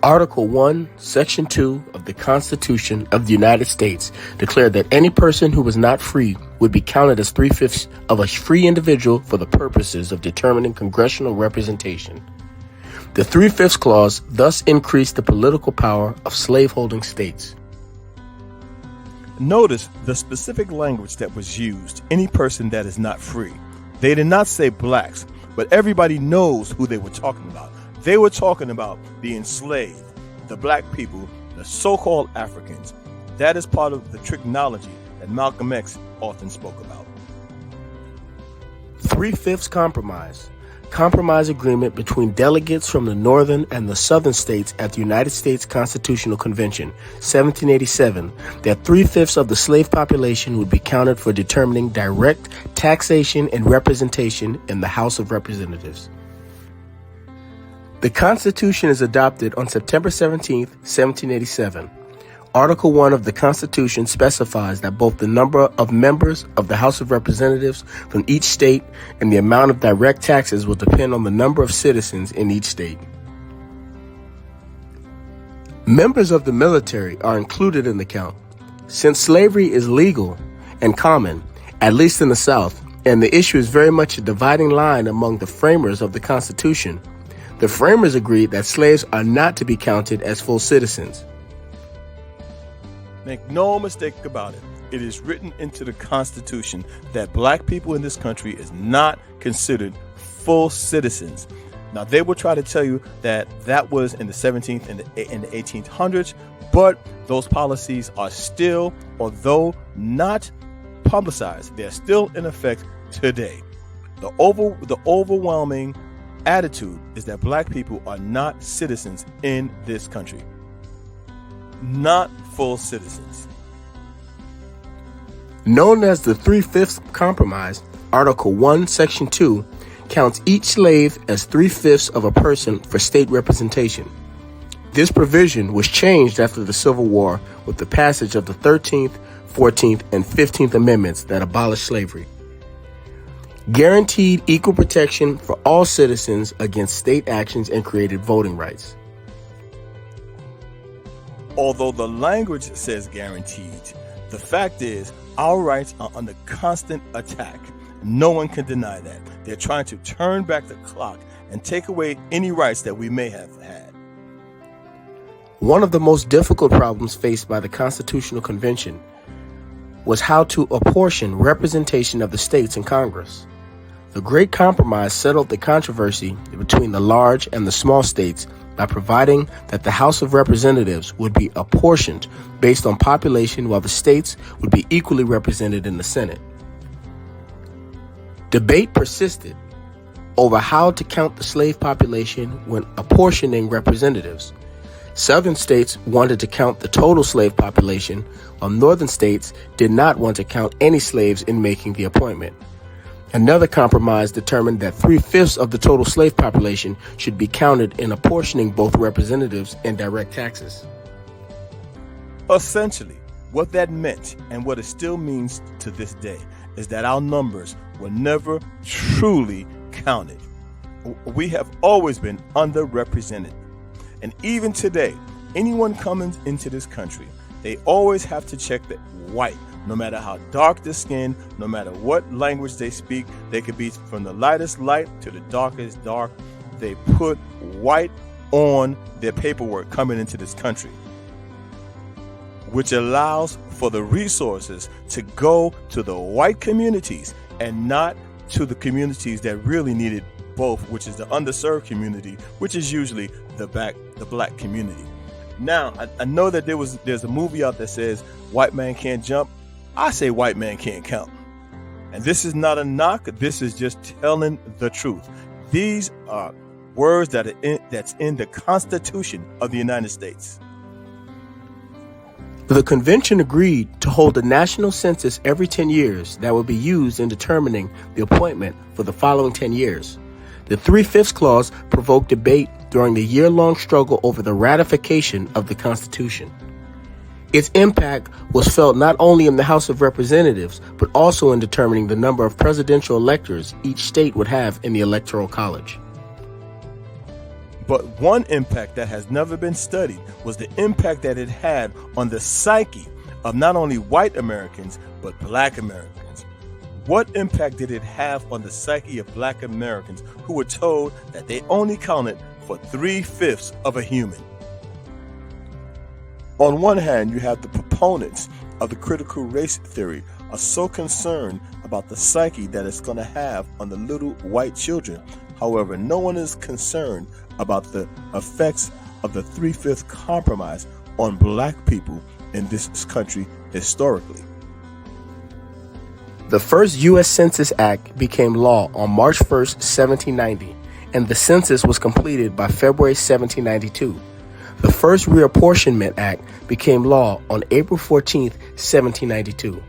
Article 1, Section 2 of the Constitution of the United States declared that any person who was not free would be counted as 3/5 of a free individual for the purposes of determining congressional representation. The 3/5 clause thus increased the political power of slaveholding states. Notice the specific language that was used, any person that is not free. They did not say blacks, but everybody knows who they were talking about. They were talking about the enslaved, the black people, the so-called Africans. That is part of the tricknology that Malcolm X often spoke about. 3/5 compromise. Compromise agreement between delegates from the northern and the southern states at the United States Constitutional Convention, 1787, that 3/5 of the slave population would be counted for determining direct taxation and representation in the House of Representatives. The Constitution is adopted on September 17, 1787. Article 1 of the Constitution specifies that both the number of members of the House of Representatives from each state and the amount of direct taxes will depend on the number of citizens in each state. Members of the military are included in the count. Since slavery is legal and common, at least in the South, and the issue is very much a dividing line among the framers of the Constitution, the framers agreed that slaves are not to be counted as full citizens. Make no mistake about it. It is written into the Constitution that black people in this country is not considered full citizens. Now, they will try to tell you that that was in the 17th and the 1800s, but those policies are still, although not publicized, they're still in effect today. The overwhelming attitude is that black people are not citizens in this country. Not full citizens. Known as the 3/5 Compromise, Article 1, Section 2 counts each slave as 3/5 of a person for state representation. This provision was changed after the Civil War with the passage of the 13th, 14th, and 15th Amendments that abolished slavery. Guaranteed equal protection for all citizens against state actions and created voting rights. Although the language says guaranteed, the fact is our rights are under constant attack. No one can deny that. They're trying to turn back the clock and take away any rights that we may have had. One of the most difficult problems faced by the Constitutional Convention was how to apportion representation of the states in Congress. The Great Compromise settled the controversy between the large and the small states by providing that the House of Representatives would be apportioned based on population while the states would be equally represented in the Senate. Debate persisted over how to count the slave population when apportioning representatives. Southern states wanted to count the total slave population, while northern states did not want to count any slaves in making the appointment. Another compromise determined that 3/5 of the total slave population should be counted in apportioning both representatives and direct taxes. Essentially, what that meant and what it still means to this day is that our numbers were never truly counted. We have always been underrepresented. And even today, anyone coming into this country, they always have to check that white. No matter how dark the skin, no matter what language they speak, they could be from the lightest light to the darkest dark. They put white on their paperwork coming into this country, which allows for the resources to go to the white communities and not to the communities that really needed both, which is the underserved community, which is usually the black community. Now, I know that there's a movie out that says white man can't jump. I say white man can't count. And this is not a knock. This is just telling the truth. These are words that's in the Constitution of the United States. The convention agreed to hold a national census every 10 years that would be used in determining the appointment for the following 10 years. The 3/5 clause provoked debate during the year-long struggle over the ratification of the Constitution. Its impact was felt not only in the House of Representatives, but also in determining the number of presidential electors each state would have in the Electoral College. But one impact that has never been studied was the impact that it had on the psyche of not only white Americans, but black Americans. What impact did it have on the psyche of black Americans who were told that they only counted for 3/5 of a human? On one hand, you have the proponents of the critical race theory are so concerned about the psyche that it's going to have on the little white children. However, no one is concerned about the effects of the 3/5 compromise on black people in this country historically. The first U.S. Census Act became law on March 1st, 1790, and the census was completed by February 1792. The first Reapportionment Act became law on April 14th, 1792.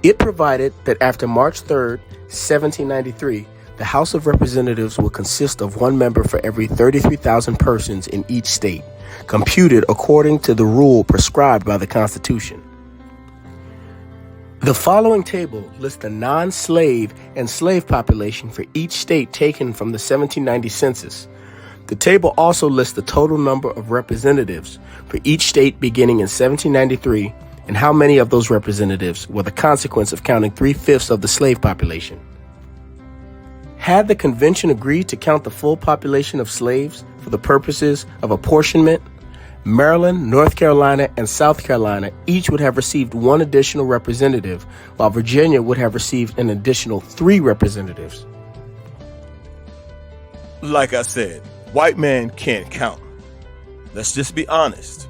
It provided that after March 3rd, 1793, the House of Representatives will consist of one member for every 33,000 persons in each state, computed according to the rule prescribed by the Constitution. The following table lists the non-slave and slave population for each state taken from the 1790 census. The table also lists the total number of representatives for each state beginning in 1793 and how many of those representatives were the consequence of counting 3/5 of the slave population. Had the convention agreed to count the full population of slaves for the purposes of apportionment, Maryland, North Carolina, and South Carolina each would have received one additional representative, while Virginia would have received an additional 3 representatives. Like I said, white man can't count. Let's just be honest.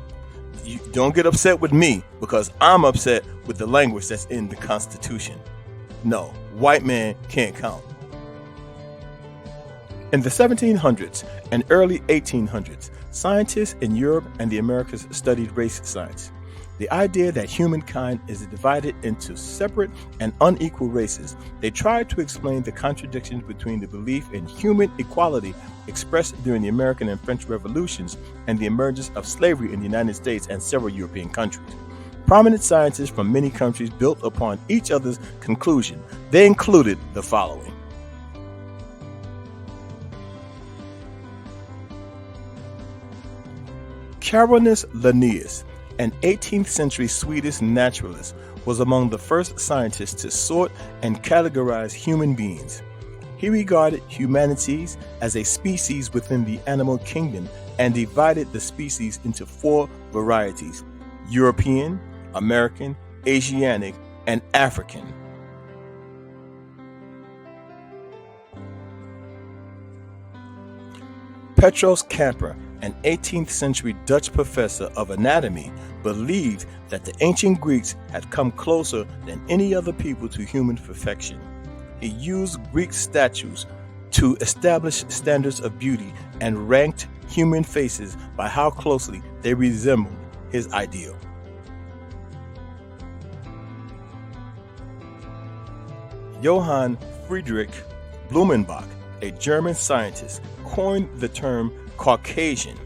You don't get upset with me because I'm upset with the language that's in the Constitution. No, white man can't count. In the 1700s and early 1800s, scientists in Europe and the Americas studied race science. The idea that humankind is divided into separate and unequal races, they tried to explain the contradictions between the belief in human equality expressed during the American and French revolutions and the emergence of slavery in the United States and several European countries. Prominent scientists from many countries built upon each other's conclusion. They included the following. Carolinus Linnaeus, an 18th century Swedish naturalist, was among the first scientists to sort and categorize human beings. He regarded humanities as a species within the animal kingdom and divided the species into 4 varieties: European, American, Asiatic, and African. Petrus Camper, an 18th century Dutch professor of anatomy, believed that the ancient Greeks had come closer than any other people to human perfection. He used Greek statues to establish standards of beauty and ranked human faces by how closely they resembled his ideal. Johann Friedrich Blumenbach, a German scientist, coined the term Caucasian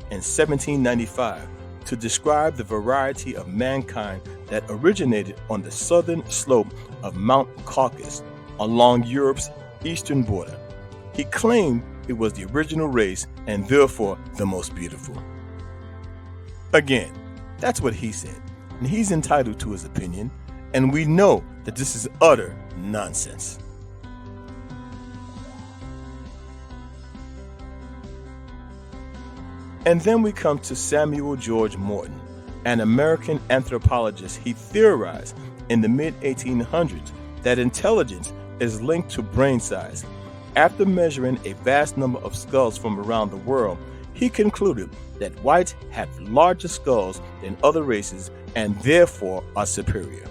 in 1795 to describe the variety of mankind that originated on the southern slope of Mount Caucasus along Europe's eastern border. He claimed it was the original race and therefore the most beautiful. Again, that's what he said, and he's entitled to his opinion, and we know that this is utter nonsense. And then we come to Samuel George Morton, an American anthropologist. He theorized in the mid-1800s that intelligence is linked to brain size. After measuring a vast number of skulls from around the world, he concluded that whites have larger skulls than other races and therefore are superior.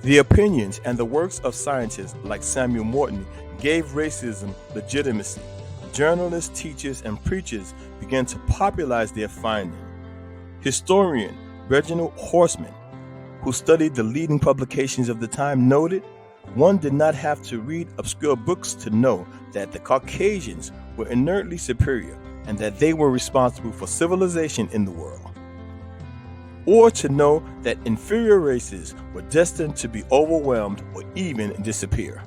The opinions and the works of scientists like Samuel Morton gave racism legitimacy. Journalists, teachers, and preachers began to popularize their finding. Historian Reginald Horseman, who studied the leading publications of the time, noted, "One did not have to read obscure books to know that the Caucasians were inertly superior and that they were responsible for civilization in the world, or to know that inferior races were destined to be overwhelmed or even disappear."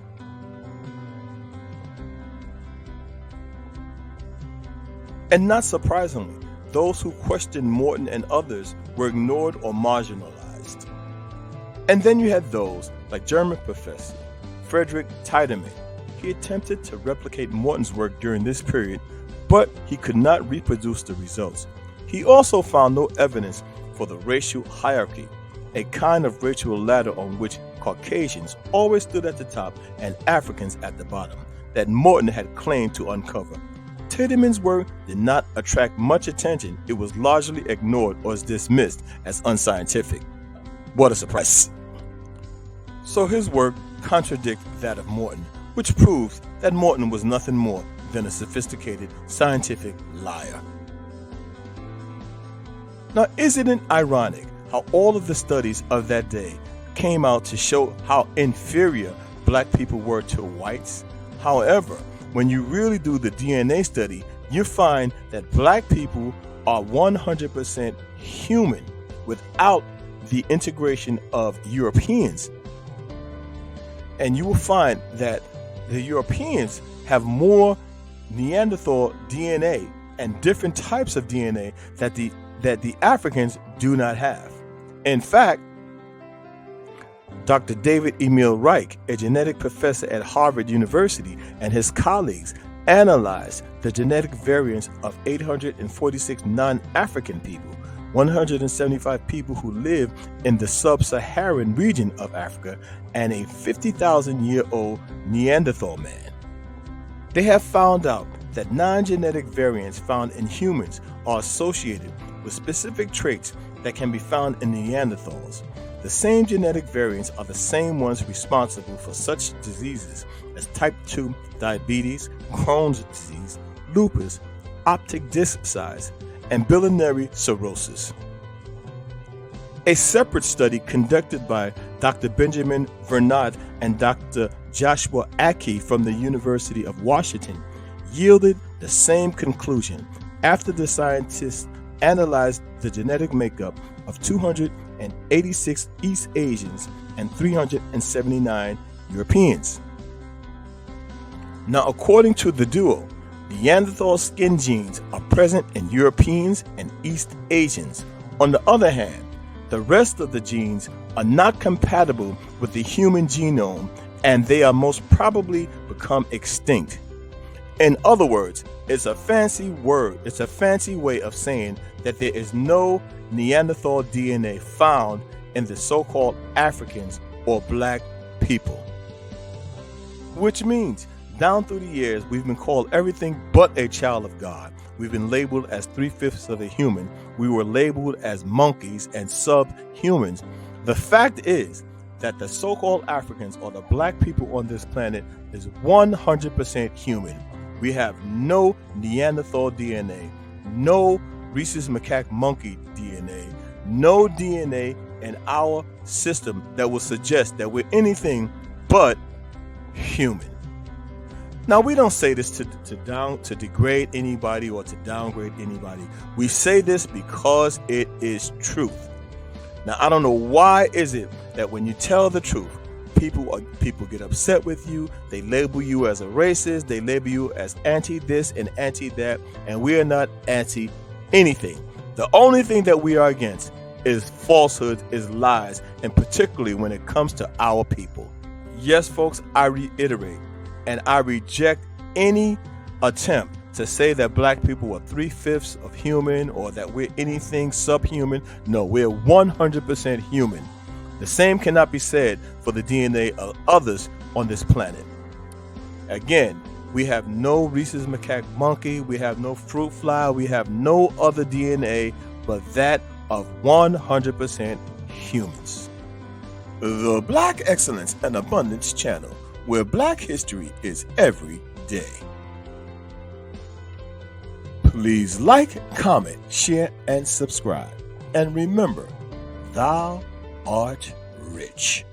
And not surprisingly, those who questioned Morton and others were ignored or marginalized. And then you had those like German professor Frederick Tiedemann. He attempted to replicate Morton's work during this period, but he could not reproduce the results. He also found no evidence for the racial hierarchy, a kind of racial ladder on which Caucasians always stood at the top and Africans at the bottom, that Morton had claimed to uncover. Tiedemann's work did not attract much attention. It was largely ignored or dismissed as unscientific. What a surprise! So his work contradicts that of Morton, which proves that Morton was nothing more than a sophisticated scientific liar. Now, isn't it ironic how all of the studies of that day came out to show how inferior black people were to whites? However, when you really do the DNA study, you find that black people are 100% human without the integration of Europeans. And you will find that the Europeans have more Neanderthal DNA and different types of DNA that the Africans do not have. In fact, Dr. David Emil Reich, a genetic professor at Harvard University, and his colleagues analyzed the genetic variants of 846 non-African people, 175 people who live in the sub-Saharan region of Africa, and a 50,000-year-old Neanderthal man. They have found out that non-genetic variants found in humans are associated with specific traits that can be found in Neanderthals. The same genetic variants are the same ones responsible for such diseases as type 2 diabetes, Crohn's disease, lupus, optic disc size, and biliary cirrhosis. A separate study conducted by Dr. Benjamin Vernat and Dr. Joshua Aki from the University of Washington yielded the same conclusion after the scientists analyzed the genetic makeup of 286 East Asians and 379 Europeans. Now, according to the duo, Neanderthal skin genes are present in Europeans and East Asians. On the other hand, the rest of the genes are not compatible with the human genome, and they are most probably become extinct. In other words, it's a fancy word. It's a fancy way of saying that there is no Neanderthal DNA found in the so-called Africans or black people. Which means, down through the years, we've been called everything but a child of God. We've been labeled as 3/5 of a human. We were labeled as monkeys and subhumans. The fact is that the so-called Africans or the black people on this planet is 100% human. We have no Neanderthal DNA, no rhesus macaque monkey DNA, no DNA in our system that will suggest that we're anything but human. Now, we don't say this to degrade anybody or to downgrade anybody. We say this because it is truth. Now, I don't know why is it that when you tell the truth, people get upset with you. They label you as a racist. They label you as anti this and anti that, and we are not anti anything. The only thing that we are against is falsehoods, is lies, and particularly when it comes to our people. Yes, folks, I reiterate, and I reject any attempt to say that black people are 3/5 of human or that we're anything subhuman. No, we're 100% human. The same cannot be said for the DNA of others on this planet. Again, we have no rhesus macaque monkey, we have no fruit fly, we have no other DNA but that of 100% humans. The Black Excellence and Abundance Channel, where Black history is every day. Please like, comment, share, and subscribe. And remember, thou art rich.